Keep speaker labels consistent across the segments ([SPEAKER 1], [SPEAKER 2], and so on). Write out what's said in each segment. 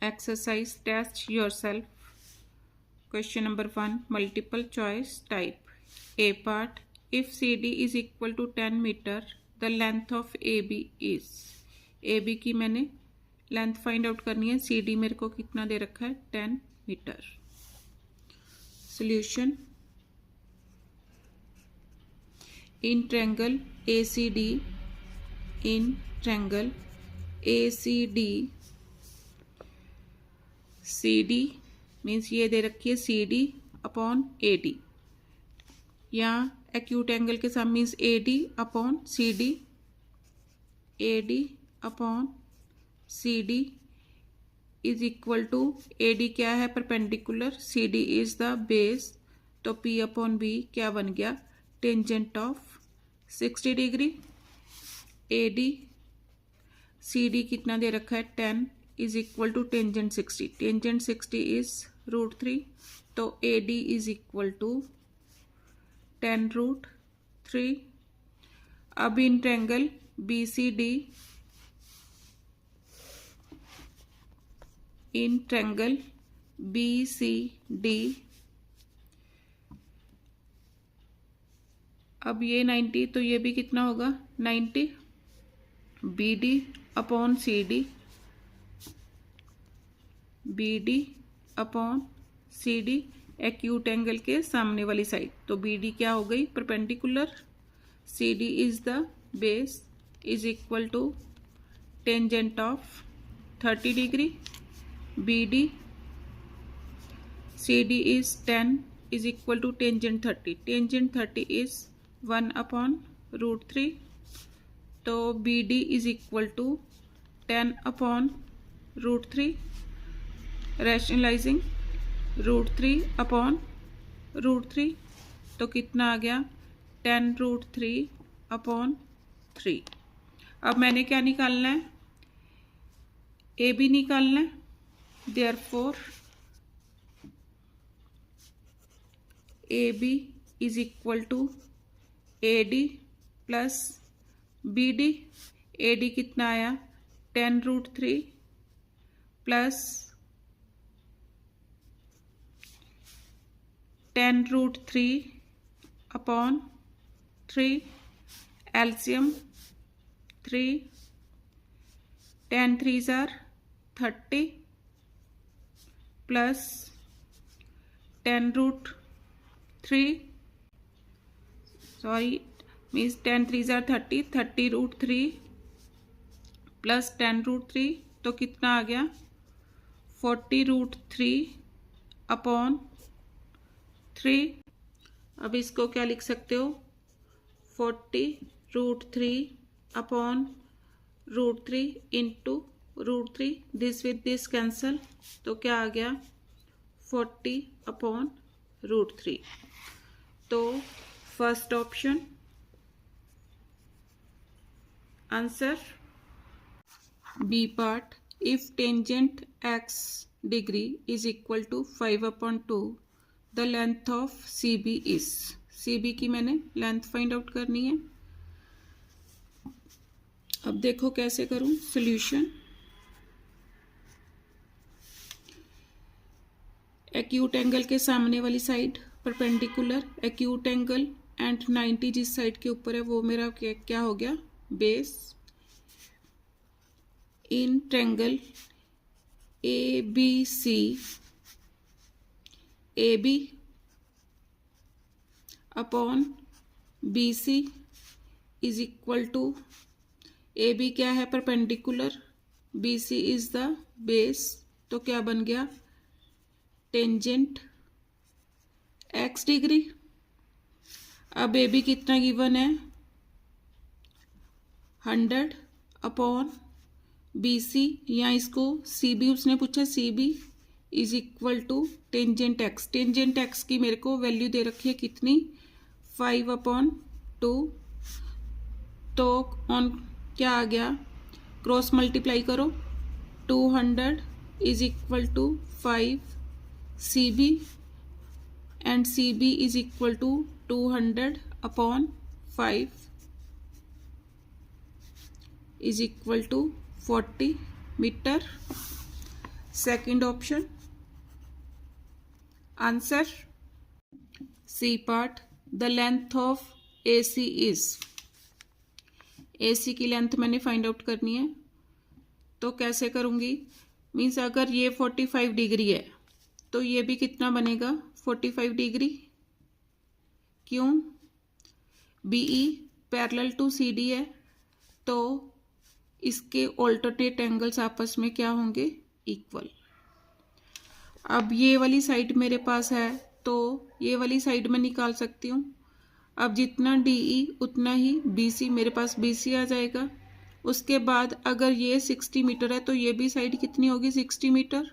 [SPEAKER 1] Exercise, test yourself. Question number 1, multiple choice type. A part, if CD is equal to 10 meter, the length of AB is. AB की मैंने length find out करनी है, CD मेरे को कितना दे रखा है 10 metre. Solution. In triangle ACD, CD means ये दे रखी है CD अपॉन AD. यहाँ एक्यूट एंगल के साथ means AD upon CD, AD upon CD is equal to, AD क्या है perpendicular, CD is the base, तो P अपॉन B क्या बन गया tangent of 60 degree. AD CD कितना दे रखा है 10 is equal to tangent 60. Tangent 60 is √3, तो AD इज इक्वल टू 10√3. अब in triangle BCD, in triangle BCD, अब ये 90 तो ये भी कितना होगा 90. BD upon CD, BD upon CD acute angle के सामने वाली साइड, तो BD क्या हो गई perpendicular, CD is the base is equal to tangent of 30 degree. BD CD is 10 is equal to tangent 30. Tangent 30 is 1 upon √3, तो BD is equal to 10 upon √3. Rationalising √3 upon √3, तो कितना आ गया 10√3 अपॉन 3. अब मैंने क्या निकालना है, AB निकालना है. Therefore AB is equal to AD plus BD. AD कितना आया 10√3 plus 10√3 upon 3. LCM 3, 10 3s are 30 plus 10√3, sorry means 10 3s are 30, 30√3 plus 10√3, तो कितना आ गया 40√3 अपॉन 3. अब इसको क्या लिख सकते हो 40√3 upon √3 into √3, this with this cancel, तो क्या आ गया 40 अपॉन √3. तो first option answer. B part, if tangent x degree is equal to 5/2, the length of CB is. CB की मैंने लेंथ फाइंड आउट करनी है. अब देखो कैसे करूं सॉल्यूशन. एक्यूट एंगल के सामने वाली side perpendicular, acute angle and 90 जिस साइड के ऊपर है वो मेरा क्या हो गया base. In triangle ABC, AB upon BC is equal to, AB क्या है perpendicular, BC is the base, तो क्या बन गया टेंजेंट x डिग्री. अब AB कितना गिवन है 100 अपॉन BC, या इसको CB उसने पूछा, CB is equal to tangent x. Tangent x की मेरे को वैल्यू दे रखी है कितनी 5/2, तो ऑन क्या आ गया क्रॉस मल्टीप्लाई करो 200 is equal to 5 CB and CB is equal to 200 upon 5 is equal to 40 metre. Second option answer. C part, the length of AC is, AC की लेंथ मैंने फाइंड आउट करनी है, तो कैसे करूंगी? मीन्स अगर ये 45 डिग्री है तो ये भी कितना बनेगा? 45 डिग्री। क्यों? BE पैरेलल टू CD है, तो इसके ऑल्टरनेट एंगल्स आपस में क्या होंगे? इक्वल। अब ये वाली साइड मेरे पास है, तो ये वाली साइड में निकाल सकती हूँ। अब जितना DE उतना ही BC, मेरे पास BC आ जाएगा। उसके बाद अगर ये 60 मीटर है तो ये भी साइड कितनी होगी? 60 मीटर।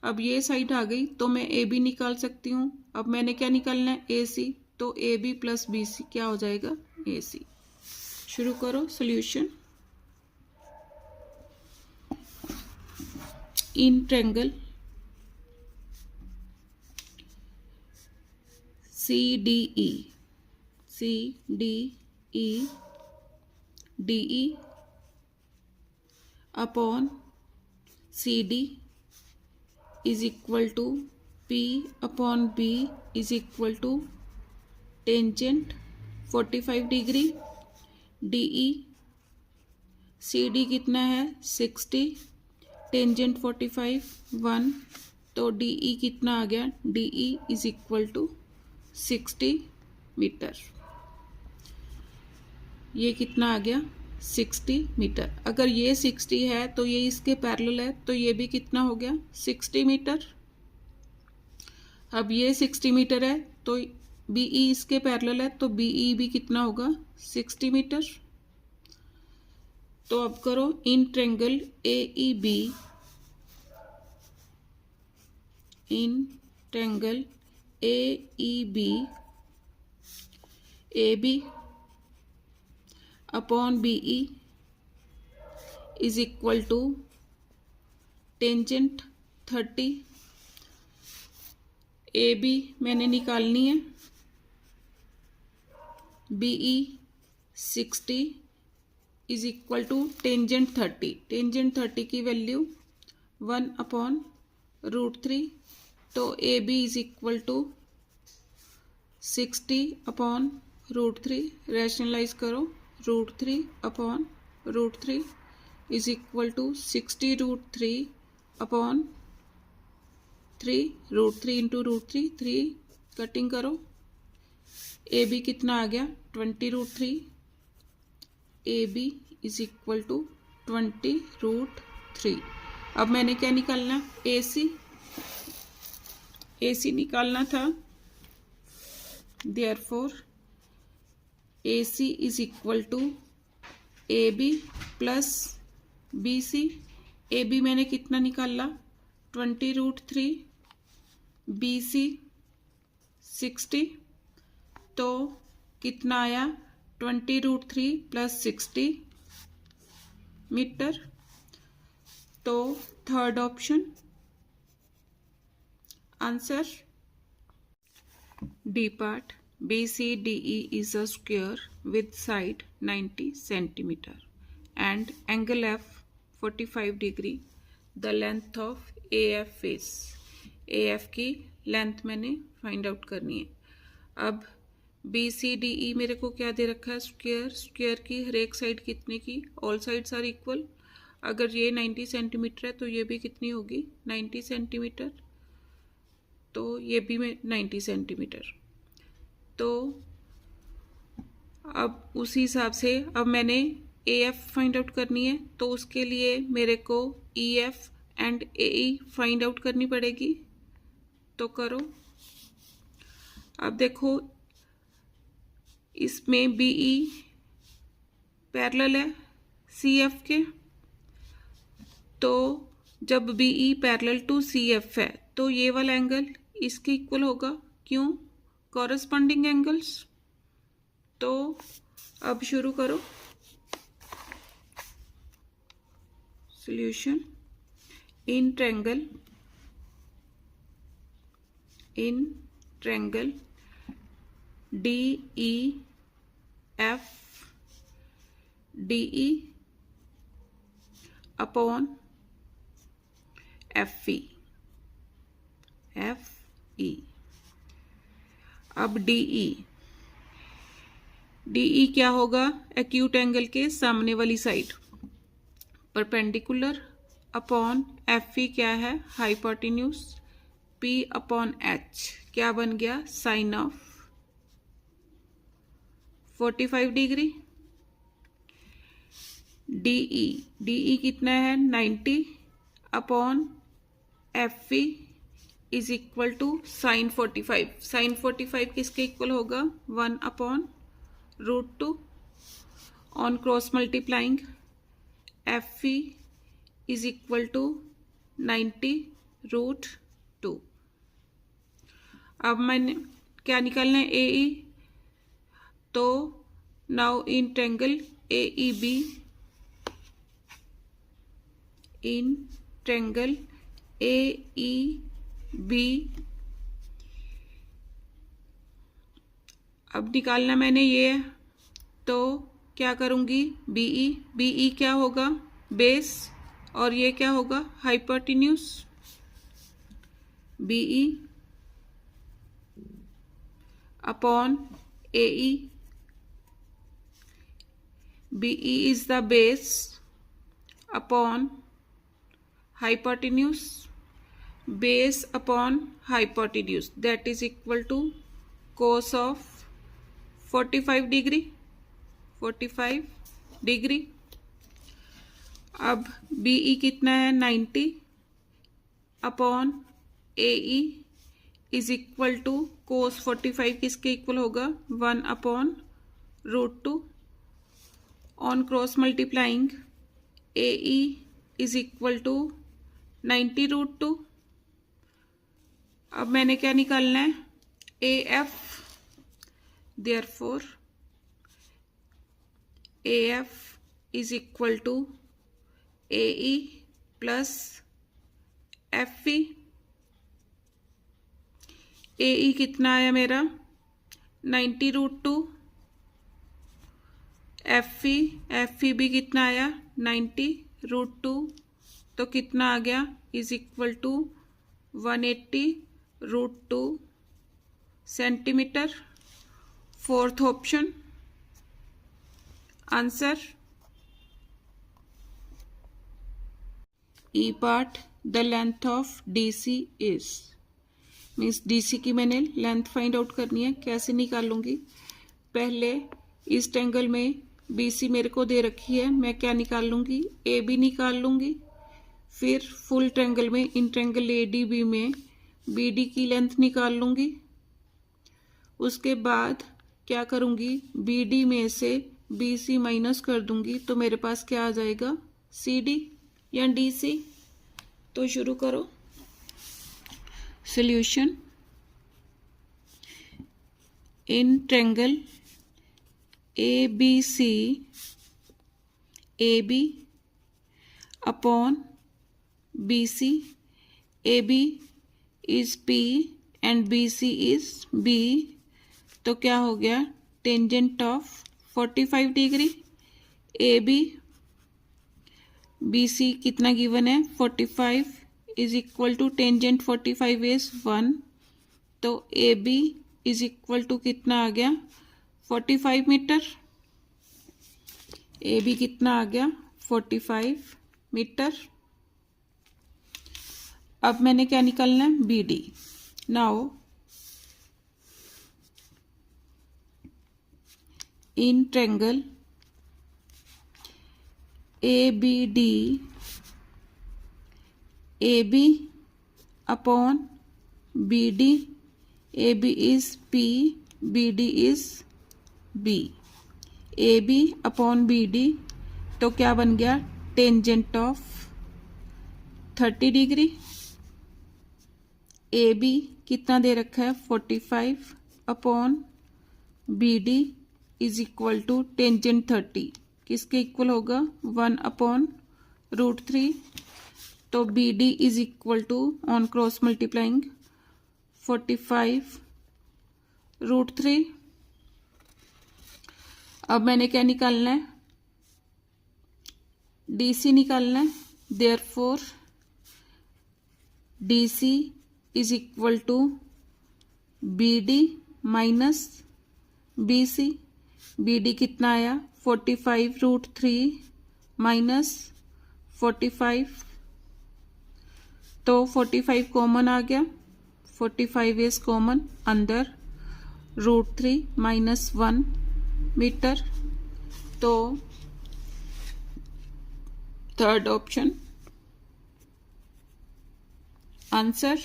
[SPEAKER 1] अब ये साइड आ गई तो मैं AB निकाल सकती हूँ। अब मैंने क्या निकालना है? AC, तो AB प्लस BC क्या हो जाएगा? AC। शुरू करो solution. In triangle CDE, CDE DE upon CD is equal to P upon B is equal to tangent 45 degree. DE CD कितना है? 60, टेंजेंट 45 1, तो DE कितना आ गया? DE is equal to 60 metre. ये कितना आ गया? 60 मीटर। अगर ये 60 है तो ये इसके पैरेलल है, तो ये भी कितना हो गया? 60 मीटर। अब ये 60 मीटर है तो BE इसके पैरेलल है, तो BE भी कितना होगा? 60 मीटर। तो अब करो in triangle AEB, in triangle AEB AB upon BE is equal to tangent 30। AB मैंने निकालनी है, BE 60 is equal to tangent 30। Tangent 30 की वैल्यू 1/√3, तो AB is equal to 60 upon √3। Rationalise करो, √3 upon √3 is equal to 60√3 upon 3, √3 into √3, 3 cutting करो। AB कितना आ गया? 20√3। AB is equal to 20√3। अब मैंने क्या निकालना? AC। AC निकालना था, therefore AC is equal to AB plus BC। AB मैंने कितना निकाला? 20√3, BC 60, तो कितना आया? 20√3 प्लस 60 मीटर। तो third option answer. D part, BCDE is a square with side 90 centimeter and angle F 45 degree. The length of AF is, AF की length मैंने find out करनी है। अब BCDE मेरे को क्या दे रखा है? स्क्वायर। स्क्वायर की हर एक साइड कितने की? All sides are equal. अगर ये 90 सेंटीमीटर है तो ये भी कितनी होगी? 90 सेंटीमीटर। तो ये भी मैं 90 सेंटीमीटर। तो अब उसी हिसाब से अब मैंने AF फाइंड आउट करनी है, तो उसके लिए मेरे को EF and AE find out करनी पड़ेगी। तो करो। अब देखो इसमें BE पैरेलल है CF के, तो जब BE पैरेलल टू CF है तो ये वाला एंगल इसके इक्वल होगा। क्यों? Corresponding angles. तो अब शुरू करो solution. In triangle DEF DE upon F E, F E. अब डी ई, डी ई क्या होगा? एक्यूट एंगल के सामने वाली side, perpendicular upon F E क्या है? हाइपोटेन्यूज, पी अपॉन एच क्या बन गया? Sine of 45 degree. DE, DE कितना है? 90 upon F E is equal to sine 45। Sine 45 किसके इक्वल होगा? 1 upon √2 on cross multiplying F E is equal to 90 √2। अब मैंने क्या निकालना है? A E. तो now in triangle A E B, in triangle A E B, अब निकालना मैंने ये, तो क्या करूंगी? बीई, बीई क्या होगा? बेस, और ये क्या होगा? Hypotenuse. BE upon AE, BE is the base upon hypotenuse, base upon hypotenuse, that is equal to cos of 45 degree, 45 degree. अब बीई कितना है? 90 upon AE is equal to cos 45 किसके इक्वल होगा? 1 upon √2 on cross multiplying AE is equal to 90 √2। अब मैंने क्या निकालना है? A F, therefore A F is equal to A E plus F E. A E कितना आया मेरा? 90 √2। एफ ई भी कितना आया? 90 √2। तो कितना आ गया? Is equal to 180 √2 centimetre. Fourth option answer. E part, the length of DC is, means DC की मैंने लेंथ फाइंड आउट करनी है। कैसे निकालूंगी? पहले इस ट्रायंगल में बीसी मेरे को दे रखी है, मैं क्या निकाल लूंगी? ए बी निकाल लूंगी। फिर फुल ट्रायंगल में, in triangle A D B में बी डी की लेंथ निकाल लूंगी। उसके बाद क्या करूंगी? बी डी में से बी सी माइनस कर दूंगी, तो मेरे पास क्या आ जाएगा? सी डी या डी सी। तो शुरू करो solution. In triangle A B C, A B upon B C, A B is P and B C is B, तो क्या हो गया? Tangent of 45 degree. A B, B C कितना given है? 45 is equal to tangent 45 is 1, तो A B is equal to कितना आ गया? 45 मीटर। ए बी कितना आ गया? 45 मीटर। अब मैंने क्या निकालना है? B D. Now in triangle A B D, A B upon B D, A B is P, B D is B, A B upon B D, तो क्या बन गया? Tangent of 30 degree. A B कितना दे रखा है? 45 upon B D is equal to tangent 30 किसके इक्वल होगा? 1 अपॉन √3। तो B D is equal to on cross multiplying 45 √3। अब मैंने क्या निकालना है? डी सी निकालना है। Therefore DC is equal to BD minus BC। BD कितना आया 45√3 माइनस 45, तो 45 कॉमन आ गया, 45 इज कॉमन, अंदर √3 माइनस 1 मीटर, तो third option answer.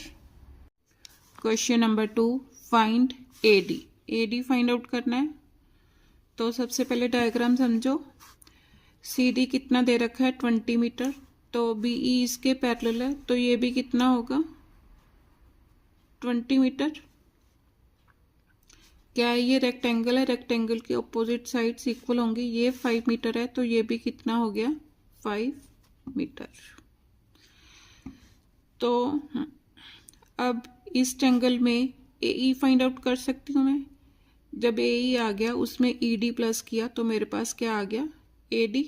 [SPEAKER 1] Question number 2, find AD। AD find out करना है, तो सबसे पहले डायग्राम समझो। CD कितना दे रखा है 20 मीटर, तो BE इसके पैरेलल है, तो ये भी कितना होगा 20 मीटर। क्या है ये रेक्टेंगल है, रेक्टेंगल की ऑपोजिट साइड्स इक्वल होंगी। ये 5 मीटर है, तो ये भी कितना हो गया 5 मीटर। तो अब इस ट्रायंगल में AE फाइंड आउट कर सकती हूँ मैं। जब AE आ गया उसमें ED प्लस किया तो मेरे पास क्या आ गया AD।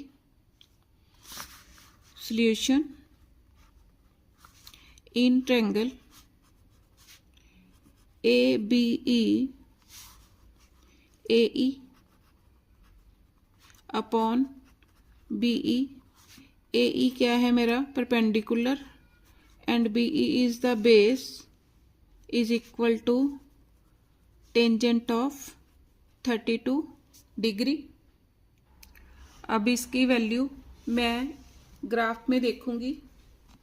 [SPEAKER 1] Solution, in triangle ABE AE upon BE। AE क्या है मेरा perpendicular and BE is the base is equal to tangent of 32 degree. अब इसकी वैल्यू मैं ग्राफ में देखूंगी,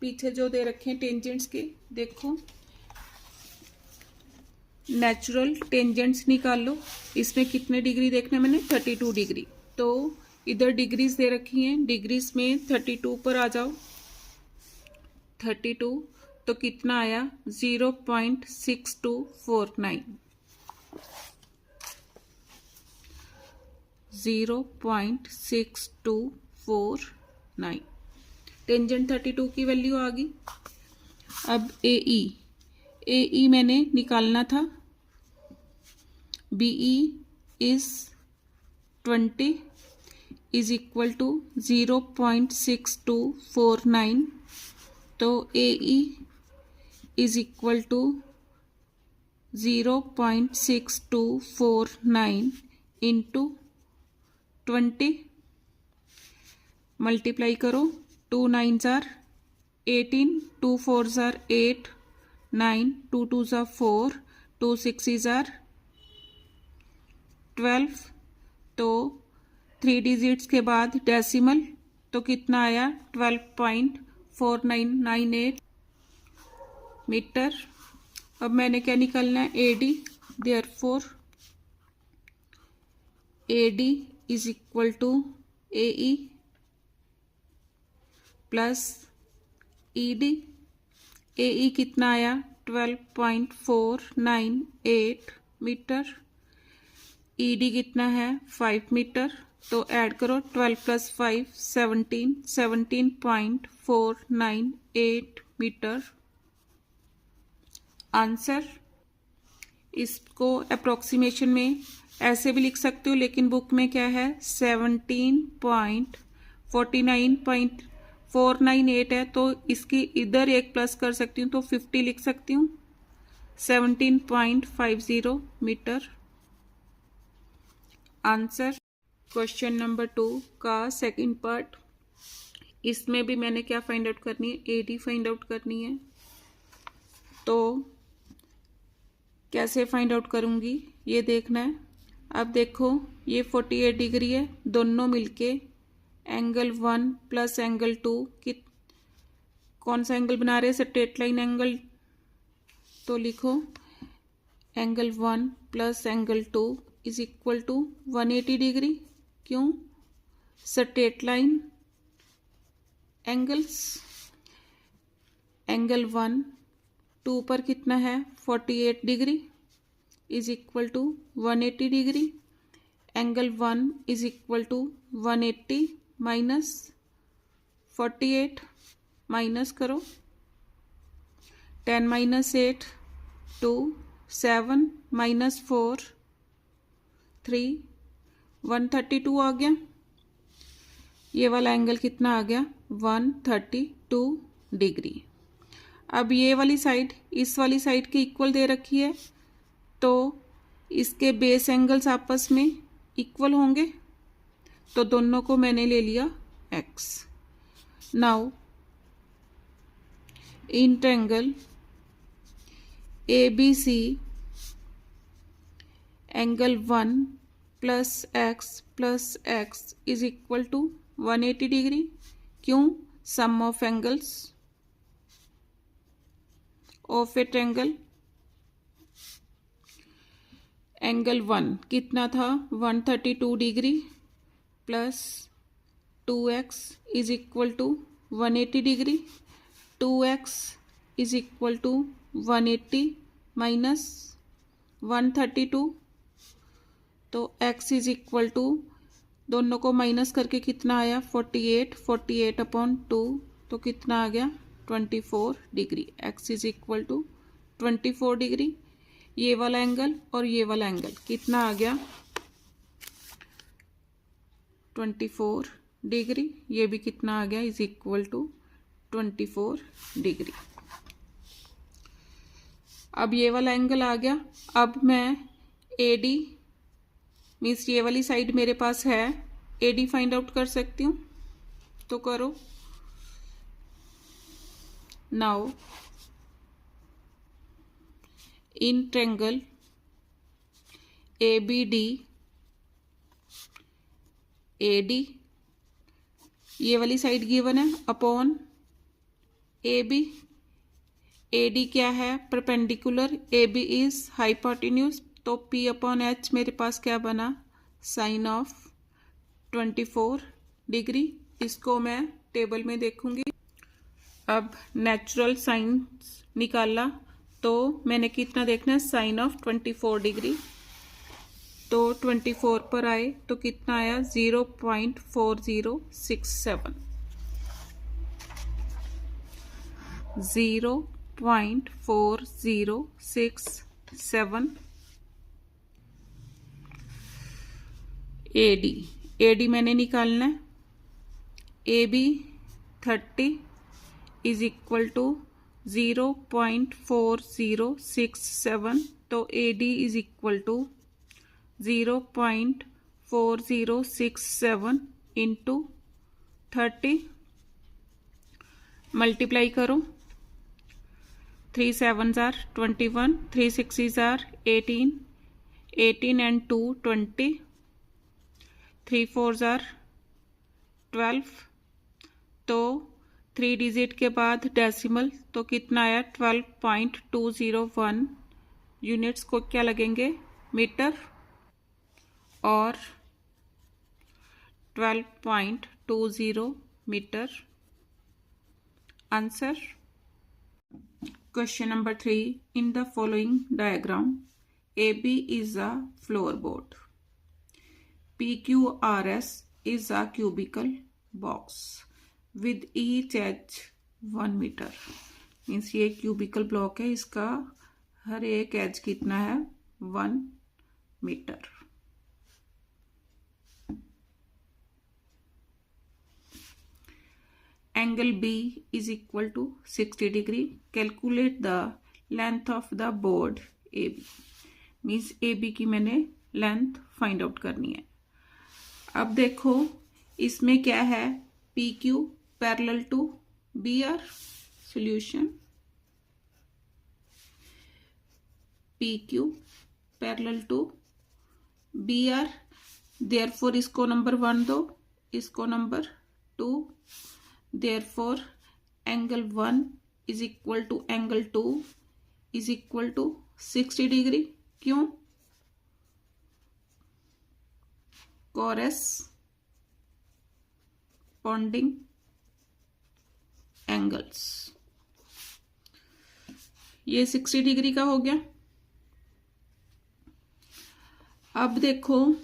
[SPEAKER 1] पीछे जो दे रखे हैं टेंजेंट्स के, देखो नेचुरल टेंजेंट्स निकालो। इसमें कितने डिग्री देखना है मैंने 32 डिग्री, तो इधर डिग्रीज दे रखी हैं, डिग्रीज में 32 पर आ जाओ। 32 तो कितना आया 0.6249, 0.6249 टेंजेंट 32 की वैल्यू आ गई। अब AE मैंने निकालना था, BE is 20 is equal to 0.6249, तो AE is equal to 0.6249 into 20, multiply करो, 2 9s are 18, 2 4s are 8, 9, 2 2s are 4, 2 6s are 12, तो 3 डिजिट्स के बाद डेसिमल, तो कितना आया 12.4998 मीटर। अब मैंने क्या निकालना है AD, therefore AD is equal to AE plus ED। AE कितना आया 12.498 मीटर, ED कितना है 5 मीटर, तो ऐड करो 12 प्लस 5 17, 17.498 मीटर आंसर। इसको अप्रोक्सीमेशन में ऐसे भी लिख सकते हो, लेकिन बुक में क्या है 17.49.498 है, तो इसकी इधर एक प्लस कर सकती हूँ, तो 50 लिख सकती हूँ, 17.50 मीटर आंसर। क्वेश्चन नंबर 2 का सेकंड पार्ट, इसमें भी मैंने क्या फाइंड आउट करनी है AD फाइंड आउट करनी है। तो कैसे फाइंड आउट करूँगी ये देखना है। अब देखो ये 48 डिग्री है, दोनों मिलके एंगल 1 प्लस एंगल 2 कि कौन सा एंगल बना रहे हैं स्ट्रेट लाइन एंगल, तो लिखो angle 1 plus angle 2 is equal to 180 degree. क्यों स्ट्रेट लाइन एंगल्स, एंगल 1 2 पर कितना है 48 degree is equal to 180 degree, angle 1 is equal to 180 minus 48, minus करो 10 माइनस 8 2, 7 माइनस 4 3, 132 आ गया। ये वाला एंगल कितना आ गया 132 डिग्री। अब ये वाली साइड इस वाली साइड के इक्वल दे रखी है, तो इसके बेस एंगल्स आपस में इक्वल होंगे, तो दोनों को मैंने ले लिया x। Now in triangle ABC angle 1 plus x is equal to 180 degree. क्यों? Sum of angles of a triangle. Angle 1 कितना था? 132 degree plus 2x is equal to 180 degree. 2x is equal to 180 minus 132, तो x is equal to, दोनों को minus करके कितना आया? 48 upon 2, तो कितना आ गया? 24 degree. x is equal to 24 degree. ये वाला एंगल और ये वाला एंगल कितना आ गया? 24 डिग्री। ये भी कितना आ गया? Is equal to 24 degree. अब ये वाला एंगल आ गया। अब मैं AD मीन्स ये वाली साइड मेरे पास है, AD फाइंड आउट कर सकती हूँ, तो करो। Now in triangle ABD AD ये वाली साइड गिवन है अपॉन AB। AD क्या है? परपेंडिकुलर। AB इज हाइपोटेन्यूज, तो P अपॉन H मेरे पास क्या बना? Sine of 24 degree. इसको मैं टेबल में देखूंगी। अब नेचुरल साइंस निकाला, तो मैंने कितना देखना है? Sine of 24 degree. तो 24 पर आए तो कितना आया? 0.4067। 0.4067 AD मैंने निकालना है। AB 30 इज इक्वल टू 0.4067, तो AD is equal to 0.4067 into 30। Multiply करो। 3 7s are 21, 3 6s are 18, 18 and 2 20, 3 4s are 12। तो 3 डिजिट के बाद डेसिमल, तो कितना आया? 12.201 यूनिट्स को क्या लगेंगे? मीटर। और 12.20 metre answer. Question number 3. In the following diagram, AB is a floorboard. PQRS is a cubical box with each edge 1 meter. Means ये cubical block है, इसका हर एक एज कितना है? 1 metre. Angle B is equal to 60 degree. Calculate the length of the board AB. Means AB की मैंने length find out करनी है। अब देखो इसमें क्या है? PQ parallel to BR। Solution PQ parallel to BR, therefore इसको नंबर 1 दो, इसको number 2। Therefore angle 1 is equal to angle 2 is equal to 60 degree. क्यों? corresponding angles। ये 60 डिग्री का हो गया। अब देखो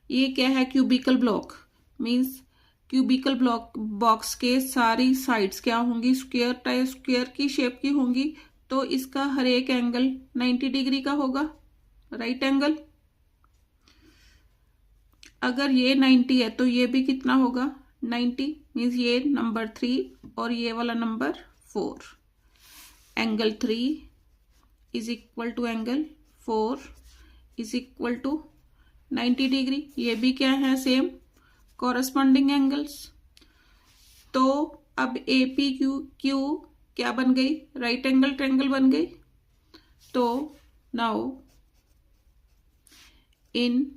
[SPEAKER 1] ये क्या है? Cubical block. Means cubical block box के सारी साइड्स क्या होंगी? स्क्वायर टाइप स्क्वायर की शेप की होंगी, तो इसका हर एक एंगल 90 डिग्री का होगा, राइट एंगल। अगर ये 90 है तो ये भी कितना होगा? 90। मीन्स ये नंबर 3 और ये वाला number 4। Angle 3 is equal to angle 4 is equal to 90 degree. ये भी क्या है, सेम कॉरस्पॉन्डिंग एंगल्स। तो अब ए पी क्यू क्या बन गई, राइट एंगल ट्रायंगल बन गई। तो now in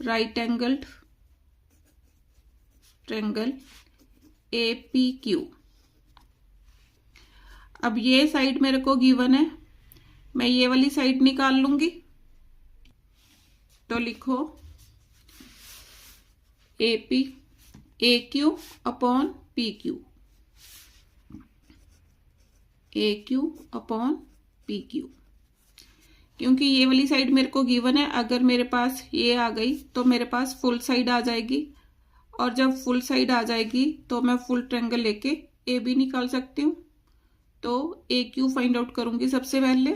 [SPEAKER 1] right angled triangle A P Q, अब ये साइड मेरे को गिवन है, मैं ये वाली साइड निकाल लूंगी। तो लिखो A P A Q upon P Q, A Q upon P Q. क्योंकि ये वाली साइड मेरे को गिवन है, अगर मेरे पास ये आ गई तो मेरे पास फुल साइड आ जाएगी, और जब फुल साइड आ जाएगी तो मैं फुल ट्रायंगल लेके ए बी निकाल सकती हूँ। तो ए क्यू फाइंड आउट करूंगी सबसे पहले।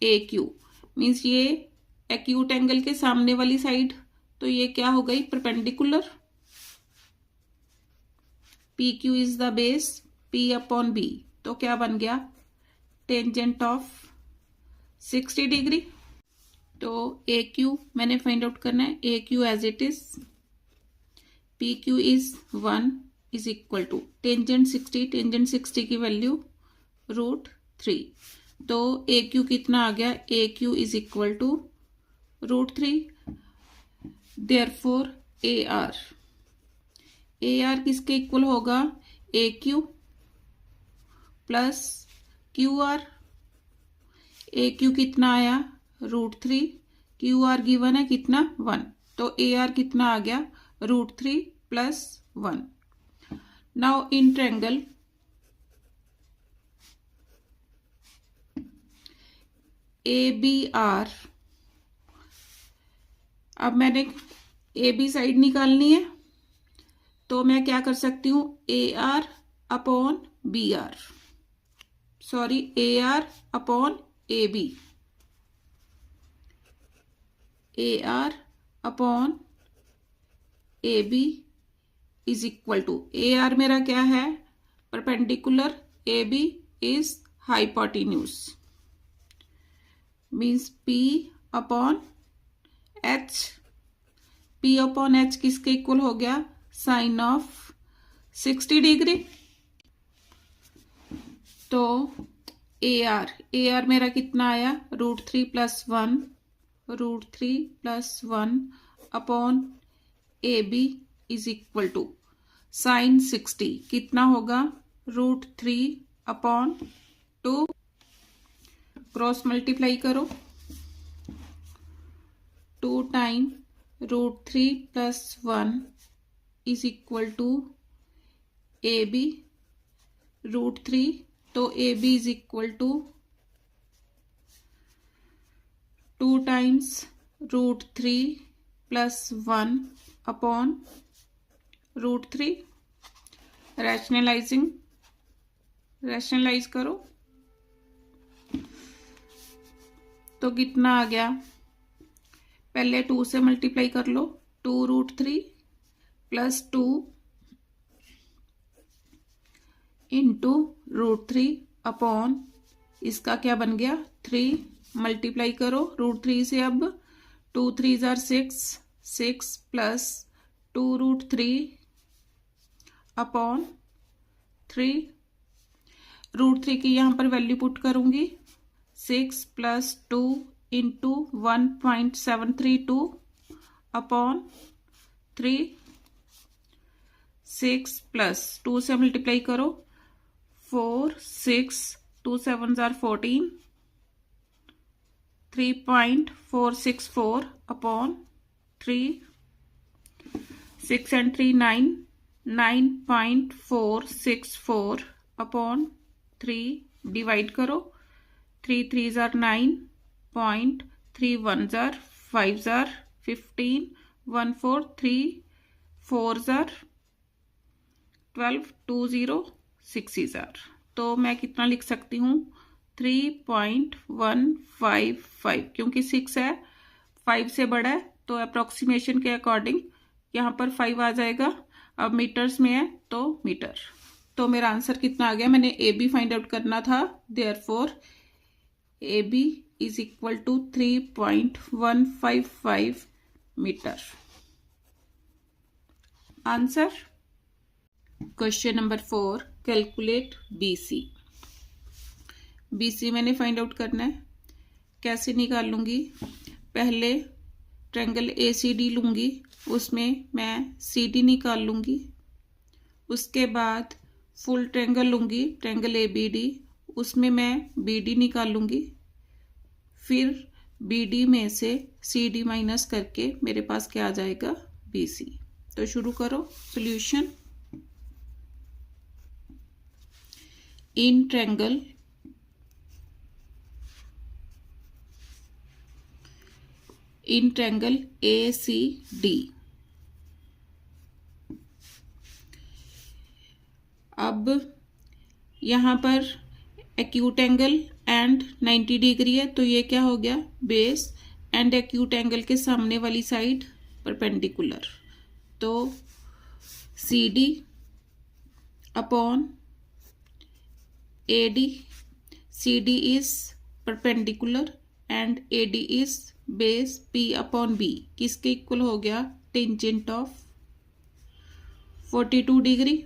[SPEAKER 1] ए क्यू मीन्स ये एक्यूट एंगल के सामने वाली साइड, तो ये क्या हो गई, perpendicular. P Q is the base, P upon B, तो क्या बन गया, टेंजेंट ऑफ 60 डिग्री। तो ए क्यू मैंने फाइंड आउट करना है, A Q as it is, P Q is 1 is equal to tangent 60, tangent 60 की वैल्यू √3। तो ए क्यू कितना आ गया, A Q is equal to √3। Therefore A R किसके इक्वल होगा, A Q plus Q R. A Q कितना आया, √3, क्यू आर गिवन है कितना 1, तो ए आर कितना आ गया, √3 plus 1। Now in triangle A B R, अब मैंने ए बी साइड निकालनी है, तो मैं क्या कर सकती हूं, A R upon B R, sorry A R upon A B, A R upon A B is equal to, A R मेरा क्या है, perpendicular, A B is hypotenuse, means P upon H. P upon H किसके इक्वल हो गया, sine of 60 degree. तो ए R मेरा कितना आया, √3 plus 1, √3 plus 1 upon A B is equal to sine 60 कितना होगा, √3 अपॉन 2, क्रॉस मल्टीप्लाई करो, 2 time √3 plus 1 is equal to A B √3, तो A B is equal to 2 times √3 plus 1 upon √3। Rationalise करो तो कितना आ गया, पहले 2 से मल्टीप्लाई कर लो, 2√3 प्लस 2 इंटू √3 अपॉन इसका क्या बन गया 3, मल्टीप्लाई करो √3 से, अब 2 3 जार 6 प्लस 2√3 अपॉन 3, √3 की यहाँ पर वैल्यू पुट करूंगी, 6 प्लस 2 इंटू 1.732 अपॉन 3, 6 प्लस 2 से मल्टीप्लाई करो, 4 6 2 7 jar 14, 3.464 upon 3, 6 and 3 9, 9.464 upon 3, divide करो, 3 3 jar 9, 3 1 jar 5 jar 15, 1 4 3 4 jar 12, 2 0 6 jar. तो मैं कितना लिख सकती हूँ, 3.155, क्योंकि 6 है 5 से बड़ा है तो अप्रोक्सीमेशन के अकॉर्डिंग यहाँ पर 5 आ जाएगा। अब मीटर्स में है तो मीटर। तो मेरा आंसर कितना आ गया, मैंने ए बी फाइंड आउट करना था, therefore A B is equal to 3.155 metre. Answer. Question number 4, calculate BC। BC मैंने फाइंड आउट करना है। कैसे निकालूंगी, पहले ट्रायंगल ACD लूंगी, उसमें मैं CD निकाल लूंगी। उसके बाद फुल ट्रायंगल लूंगी, ट्रायंगल ABD, उसमें मैं BD निकाल लूंगी। फिर BD में से CD माइनस करके मेरे पास क्या आ जाएगा, BC। तो शुरू करो सॉल्यूशन। इन ट्रायंगल ACD, अब यहाँ पर एक्यूट एंगल एंड 90 डिग्री है, तो ये क्या हो गया, बेस एंड एक्यूट एंगल के सामने वाली साइड परपेंडिकुलर। तो CD upon AD, CD is perpendicular and AD is base, P upon B किसके इक्वल हो गया, टेंजेंट ऑफ 42 डिग्री।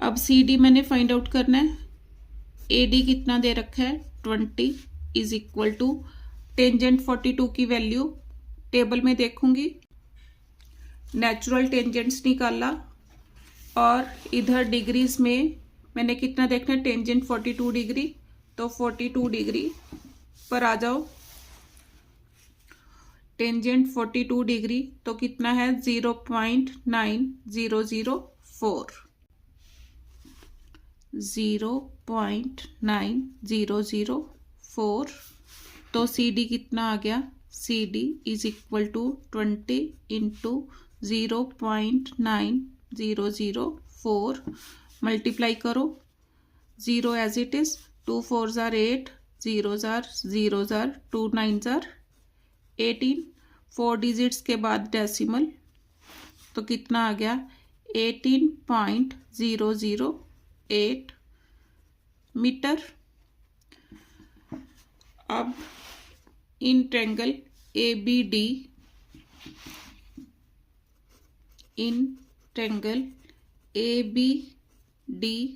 [SPEAKER 1] अब CD मैंने फाइंड आउट करना है, AD कितना दे रखा है 20 इज इक्वल टू टेंजेंट 42 की वैल्यू टेबल में देखूंगी, नेचुरल टेंजेंट्स निकाला और इधर डिग्रीज में मैंने कितना देखना है, टेंजेंट 42 डिग्री। तो 42 डिग्री पर आ जाओ, टेंजेंट 42 डिग्री तो कितना है 0.9004, 0.9004। तो CD कितना आ गया, CD is equal to 20 into 0.9004, multiply करो, 0 एज इट इज, 2 4 जार 8, 0 जार 0 जार 2 9 जार 18, 4 डिजिट्स के बाद डेसिमल, तो कितना आ गया 18.008 मीटर। अब in triangle ABD, in triangle ABD,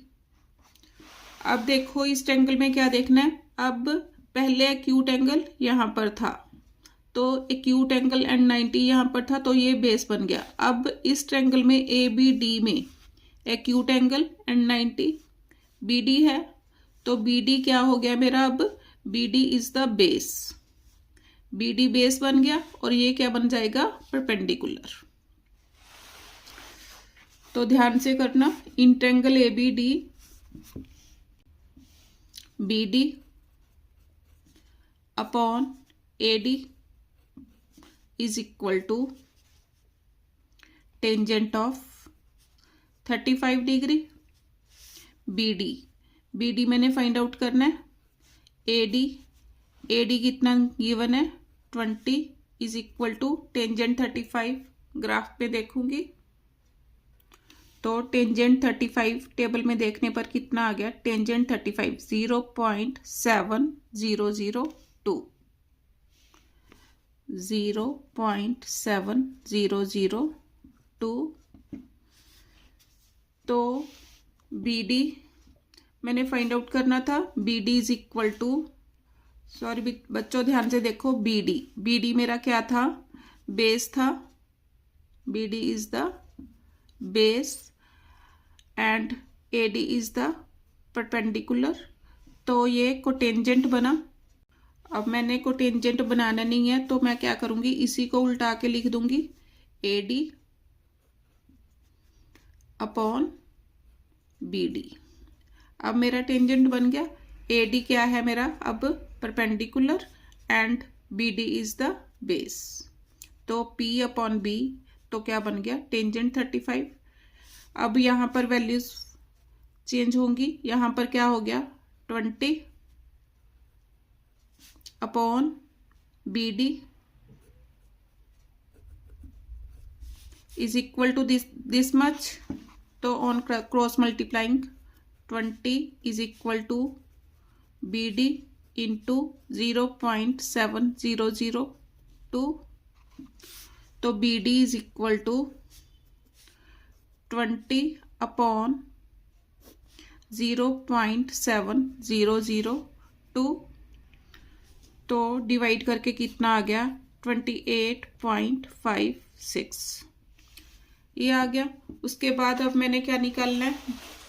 [SPEAKER 1] अब देखो इस ट्रायंगल में क्या देखना है, अब पहले एक्यूट एंगल यहाँ पर था, तो एक्यूट एंगल एंड 90 यहाँ पर था, तो ये बेस बन गया। अब इस ट्रायंगल में ABD में एक्यूट एंगल एंड 90 BD है, तो BD क्या हो गया मेरा, अब BD is the base, BD base बन गया और ये क्या बन जाएगा, परपेंडिकुलर। तो ध्यान से करना, in triangle ABD, BD upon AD is equal to tangent of 35 degree. BD मैंने फाइंड आउट करना है, AD कितना गिवन है 20 is equal to tangent 35, graph पे देखूंगी तो टेंजेंट 35 टेबल में देखने पर कितना आ गया, टेंजेंट 35 0.7002, 0.7002। तो BD मैंने फाइंड आउट करना था, BD is equal to, sorry बच्चों ध्यान से देखो, BD मेरा क्या था, बेस था, BD is the base and AD is the perpendicular, तो ये कोटेंजेंट बना। अब मैंने कोटेंजेंट बनाना नहीं है, तो मैं क्या करूंगी, इसी को उल्टा के लिख दूंगी, AD अपॉन BD। अब मेरा टेंजेंट बन गया, AD क्या है मेरा अब perpendicular and BD is the base, तो P अपॉन B, तो क्या बन गया, टेंजेंट 35। अब यहाँ पर वैल्यूज चेंज होंगी, यहाँ पर क्या हो गया 20 upon BD is equal to this much, तो on cross multiplying 20 is equal to B D into 0.7002, तो B D is equal to 20 upon 0.7002, तो डिवाइड करके कितना आ गया 28.56, ये आ गया। उसके बाद अब मैंने क्या निकालना है,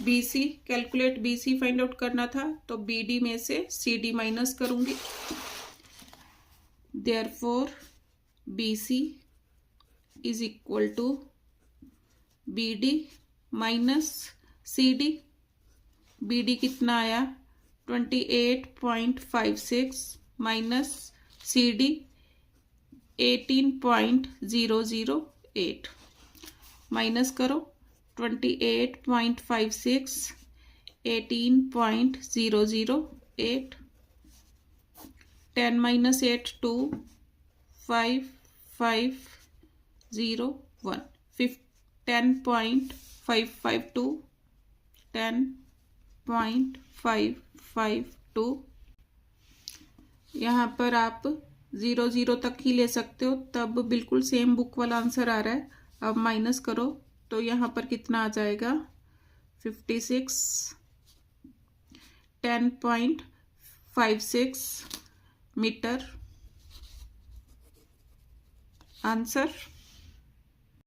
[SPEAKER 1] BC, calculate BC find out करना था, तो BD में से CD माइनस करूंगी। Therefore BC is equal to BD minus CD। BD कितना आया 28.56 माइनस CD 18.008, माइनस करो 28.56 18.008, 10 माइनस 8 2 5 5 0 1 10.552 10.552। यहाँ पर आप 0 तक ही ले सकते हो, तब बिल्कुल सेम बुक वाला आंसर आ रहा है। अब माइनस करो तो यहाँ पर कितना आ जाएगा 56, 10.56 मीटर आंसर।